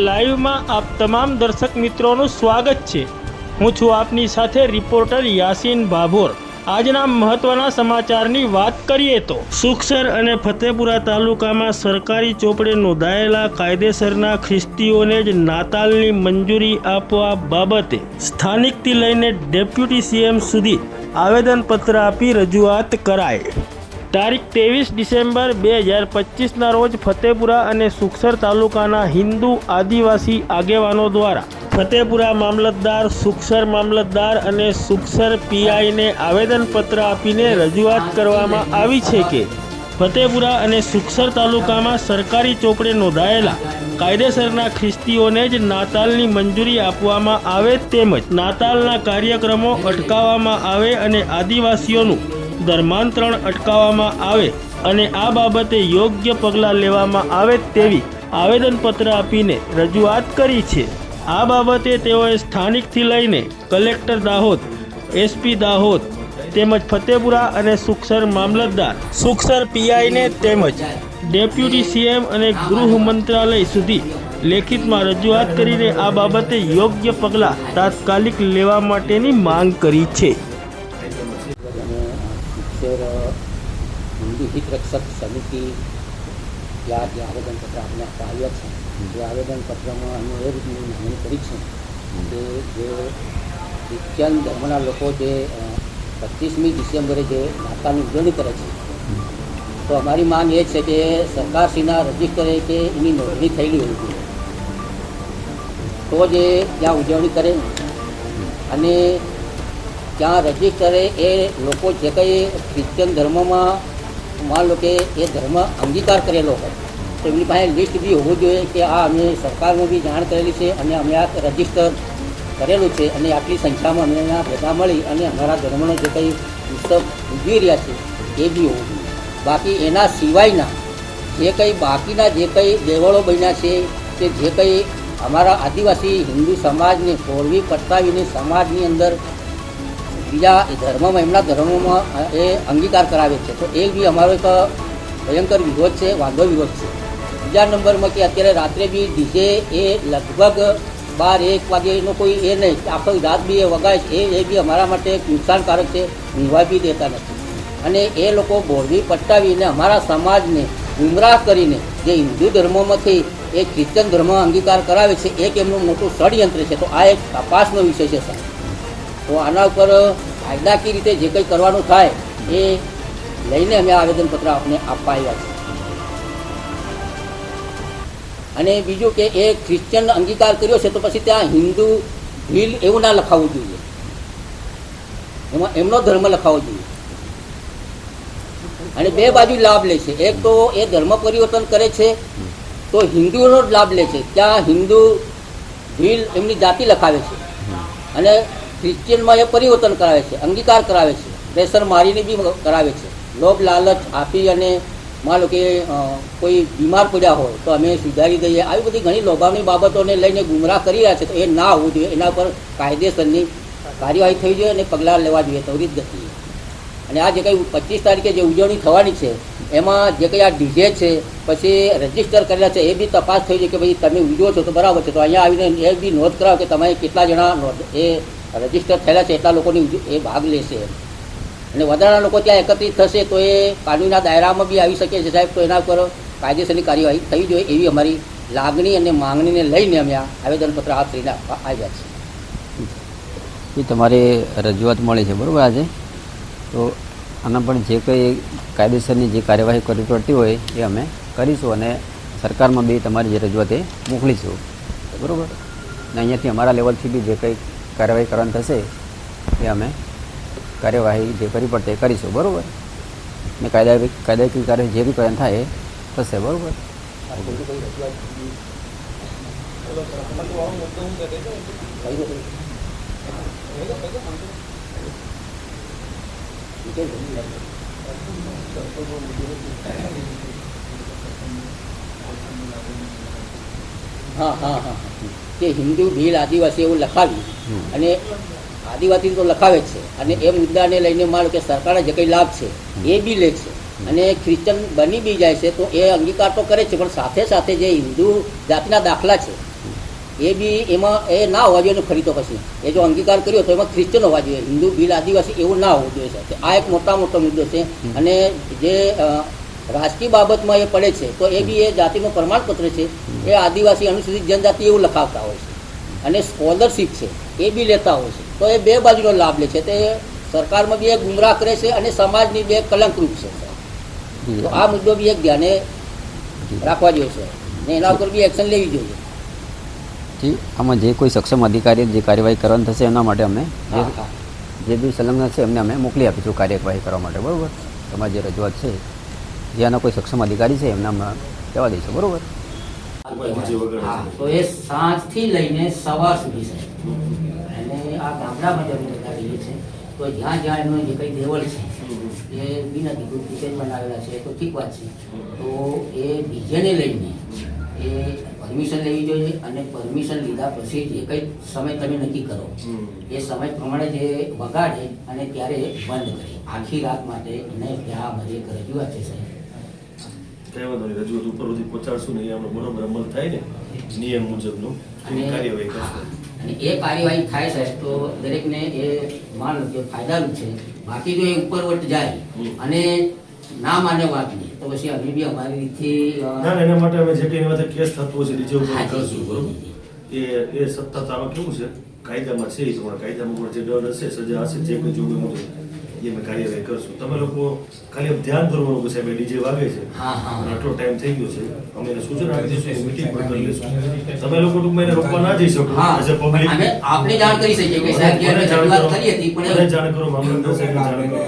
લાઈવમાં આપ તમામ દર્શક મિત્રોનું સ્વાગત છે। હું છું આપની સાથે રિપોર્ટર યાસીન ભાભોર। આજના મહત્વના સમાચારની વાત કરીએ તો સુખસર અને ફતેપુરા તાલુકામાં સરકારી ચોપડે નોંધાયેલા કાયદેસરના ખ્રિસ્તીઓને જ નાતાલની મંજૂરી આપવા બાબતે સ્થાનિકથી લઈને ડેપ્યુટી સીએમ સુધી આવેદનપત્ર આપી રજૂઆત કરાઈ। તારીખ 23 ડિસેમ્બર 2025ના રોજ ફતેપુરા અને સુખસર તાલુકાના હિન્દુ આદિવાસી આગેવાનો દ્વારા ફતેપુરા મામલતદાર, સુખસર મામલતદાર અને સુખસર પીઆઈને આવેદનપત્ર આપીને રજૂઆત કરવામાં આવી છે કે ફતેપુરા અને સુખસર તાલુકામાં સરકારી ચોપડે નોંધાયેલા કાયદેસરના ખ્રિસ્તીઓને જ નાતાલની મંજૂરી આપવામાં આવે તેમજ નાતાલના કાર્યક્રમો અટકાવવામાં આવે અને આદિવાસીઓનું ધર્માંતરણ અટકાવવામાં આવે અને આ બાબતે યોગ્ય પગલાં લેવામાં આવે તેવી આવેદનપત્ર આપીને રજૂઆત કરી છે। આ બાબતે તેઓએ સ્થાનિકથી લઈને કલેક્ટર દાહોદ, એસપી દાહોદ તેમજ ફતેપુરા અને સુખસર મામલતદાર, સુખસર પીઆઈને તેમજ ડેપ્યુટી સીએમ અને ગૃહ મંત્રાલય સુધી લેખિતમાં રજૂઆત કરીને આ બાબતે યોગ્ય પગલાં તાત્કાલિક લેવા માટેની માંગ કરી છે। हिंदू हित रक्षक समिति या जे आवेदनपत्र आपने આવ્યા છે એ આવેદનપત્રમાં અમે એ રીતની માંગણી કરી છે કે જે ક્રિશ્ચન ધર્મના લોકો જે 25મી ડિસેમ્બરે જે નાતાલની ઉજવણી કરે છે તો અમારી માંગ એ છે કે સરકારશ્રીના રજિસ્ટરે કે એની નોંધણી થયેલી હોવી જોઈએ તો જે ત્યાં ઉજવણી કરે અને ત્યાં રજિસ્ટરે એ લોકો જે કંઈ ક્રિશ્ચન ધર્મમાં માન લો કે એ ધર્મ અંગીકાર કરેલો હોય તો એમની પાસે લિસ્ટ બી હોવું જોઈએ કે આ અમે સરકારમાં બી જાણ કરેલી છે અને અમે આ રજિસ્ટર કરેલું છે અને આટલી સંખ્યામાં અમે અહીંયા ભેગા મળી અને અમારા ધર્મનો જે કંઈ ઉત્સવ ઉજવી રહ્યા છે એ બી હોવું જોઈએ। બાકી એના સિવાયના જે કંઈ બાકીના જે કંઈ દેવળો બન્યા છે કે જે કંઈ અમારા આદિવાસી હિન્દુ સમાજને પોળવી પટકાવીને સમાજની અંદર બીજા ધર્મમાં એમના ધર્મોમાં એ અંગીકાર કરાવે છે તો એ બી અમારો એક ભયંકર વિરોધ છે, વાંધો વિરોધ છે। બીજા નંબરમાં કે અત્યારે રાત્રે બી ડીજે એ લગભગ 12-1 વાગેનો કોઈ એ નહીં, આખો રાત બી એ વગાડે છે એ બી અમારા માટે નુકસાનકારક છે, ઊંઘવા બી દેતા નથી અને એ લોકો બોરવી પટાવીને અમારા સમાજને ગુમરાહ કરીને જે હિન્દુ ધર્મોમાંથી એ ક્રિશ્ચન ધર્મ અંગીકાર કરાવે છે એક એમનું મોટું ષડયંત્ર છે। તો આ એક તપાસનો વિષય છે સાહેબ। તો આના ઉપર કાયદાકીય રીતે જે કંઈ કરવાનું થાય એ લઈને અમે આવેદનપત્ર આપને આપવા આવ્યા છીએ। અને બીજું કે એ ક્રિશ્ચન અંગીકાર કર્યો છે તો પછી ત્યાં હિન્દુ ભીલ એવું ના લખાવવું જોઈએ, એમાં એમનો ધર્મ લખાવવો જોઈએ અને બે બાજુ લાભ લે છે। એક તો એ ધર્મ પરિવર્તન કરે છે તો હિન્દુઓનો જ લાભ લે છે, ત્યાં હિન્દુ ભીલ એમની જાતિ લખાવે છે અને ક્રિશ્ચિયનમાં એ પરિવર્તન કરાવે છે, અંગીકાર કરાવે છે, પ્રેશર મારીને બી કરાવે છે, લોભ લાલચ આપી અને માન લો કે કોઈ બીમાર પડ્યા હોય તો અમે સુધારી દઈએ, આવી બધી ઘણી લોભાવની બાબતોને લઈને ગુમરાહ કરી રહ્યા છે તો એ ના હોવું જોઈએ। એના પર કાયદેસરની કાર્યવાહી થવી જોઈએ અને પગલાં લેવા જોઈએ ત્વરિત ગતિએ। અને આ જે કંઈ 25 તારીખે જે ઉજવણી થવાની છે એમાં જે કંઈ આ ડીજે છે પછી રજિસ્ટર કરેલા છે એ બી તપાસ થઈ છે કે ભાઈ તમે ઉજવો છો તો બરાબર છે તો અહીંયા આવીને એ બી નોંધ કરાવો કે તમે કેટલા જણા એ રજિસ્ટર થયેલા છે એટલા લોકોની એ ભાગ લેશે અને વધારાના લોકો ત્યાં એકત્રિત થશે તો એ કાનૂનના દાયરામાં બી આવી શકે છે સાહેબ। તો એના પર કાયદેસરની કાર્યવાહી થવી જોઈએ એવી અમારી લાગણી અને માંગણીને લઈને અમે આ આવેદનપત્ર હાથ ધરીને આવ્યા છીએ। એ તમારી રજૂઆત મળી છે બરાબર આજે, તો આના પણ જે કંઈ કાયદેસરની જે કાર્યવાહી કરવી પડતી હોય એ અમે કરીશું અને સરકારમાં બી તમારી જે રજૂઆત એ મોકલીશું બરાબર। અને અહીંયાથી અમારા લેવલથી બી જે કંઈ કાર્યવાહી કરવાની થશે એ અમે કાર્યવાહી જે કરવી પડશે એ કરીશું બરાબર। ને કાયદાકીય કાર્ય જે બી કરવાનું થાય એ થશે બરાબર। હા હા હા કે હિન્દુ ભીલ આદિવાસી એવું લખાવ્યું અને આદિવાસી તો લખાવે જ છે અને એ મુદ્દાને લઈને માનો કે સરકારને જે કંઈ લાભ છે એ બી લે છે અને ક્રિશ્ચન બની બી જાય છે તો એ અંગીકાર તો કરે છે પણ સાથે સાથે જે હિન્દુ જાતિના દાખલા છે એ બી એમાં એ ના હોવા જોઈએ ખરી તો પછી એ જો અંગીકાર કર્યો તો એમાં ક્રિશ્ચન હોવા જોઈએ, હિન્દુ બિલ આદિવાસી એવું ના હોવું જોઈએ સાહેબ. આ એક મોટો મુદ્દો છે. અને જે રાજકીય બાબતમાં એ પડે છે તો એ બી એ જાતિનું પ્રમાણપત્ર છે એ આદિવાસી અનુસૂચિત જનજાતિ એવું લખાવતા હોય છે, અને સ્કોલરશીપ છે એ બી લેતા હોય છે. તો એ બે બાજુનો લાભ લે છે. તે સરકારમાં બી એક ગુમરાહ કરે છે અને સમાજની બી એક કલંકરૂપ છે. તો આ મુદ્દો બી એક ધ્યાને રાખવા જેવો છે ને એના ઉપર બી એક્શન લેવી જોઈએ. જી, આમાં જે કોઈ સક્ષમ અધિકારી જે કાર્યવાહી કરવાની થશે એના માટે અમે હા, હા. જે બી સંલગ્ન છે એમને અમે મોકલી આપીશું કાર્યવાહી કરવા માટે. બરાબર, તમારી જે રજૂઆત છે જે આના કોઈ સક્ષમ અધિકારી છે એમને અમે કહેવા દઈશું. બરાબર. હા, તો એ સાંજથી લઈને સવાર સુધી છે. અને આ ગામડામાં જે અમે બધા રહીએ છીએ તો જ્યાં જ્યાં એમનો જે કંઈ દેવળ છે એ બિનઅધિકૃત રીતે જ બનાવેલા છે તો ઠીક વાત છે. તો એ ડીજેને લઈને એ પરમિશન લેવી જોઈએ, અને પરમિશન લીધા પછી જે કંઈ સમય તમે નક્કી કરો એ સમય પ્રમાણે જે વગાડે અને ત્યારે બંધ કરે આખી રાત માટે. એને ત્યાં મારી એક રજૂઆત છે સાહેબ. કઈ વાંધો નહીં, રજૂઆત ઉપર સુધી પહોંચાડશું ને એનો બરોબર અમલ થાય ને નિયમ મુજબનું કાર્યવાહી કરશું. અને એ કાર્યવાહી થાય સાહેબ તો દરેકને એ માન લો કે ફાયદારૂપ છે. બાકી જો એ ઉપરવટ જાય અને ના માને વાતને તો પછી અમે બી અમારી રીતથી ના એના માટે અમે જે કંઈ એના કેસ થતો હશે ડીજે ઉપર કરશું. બરોબર, એ સત્તા તો આમાં કેવું છે કાયદામાં છે એ પ્રમાણે કાયદામાં પણ જે ડર હશે સજા હશે જે કંઈ જોગવાઈ મુજબ એ અમે કાર્યવાહી કરશું. તમે લોકો ખાલી ધ્યાન દોરવાનું કે સાહેબ ડીજે વાગે છે અને આટલો ટાઈમ થઈ ગયો છે, અમે એને સૂચના આપી દઈશું, મિટિંગ પણ કરી લઈશું. તમે લોકો ટૂંકમાં એને રોકવા ના જઈ શકો. એઝ અ પબ્લિક આપણે જાણ કરી શકીએ કે સાહેબ કે રજૂઆત કરી હતી પણ જાણ કરો, મામલતદાર સાહેબને જાણ કરો,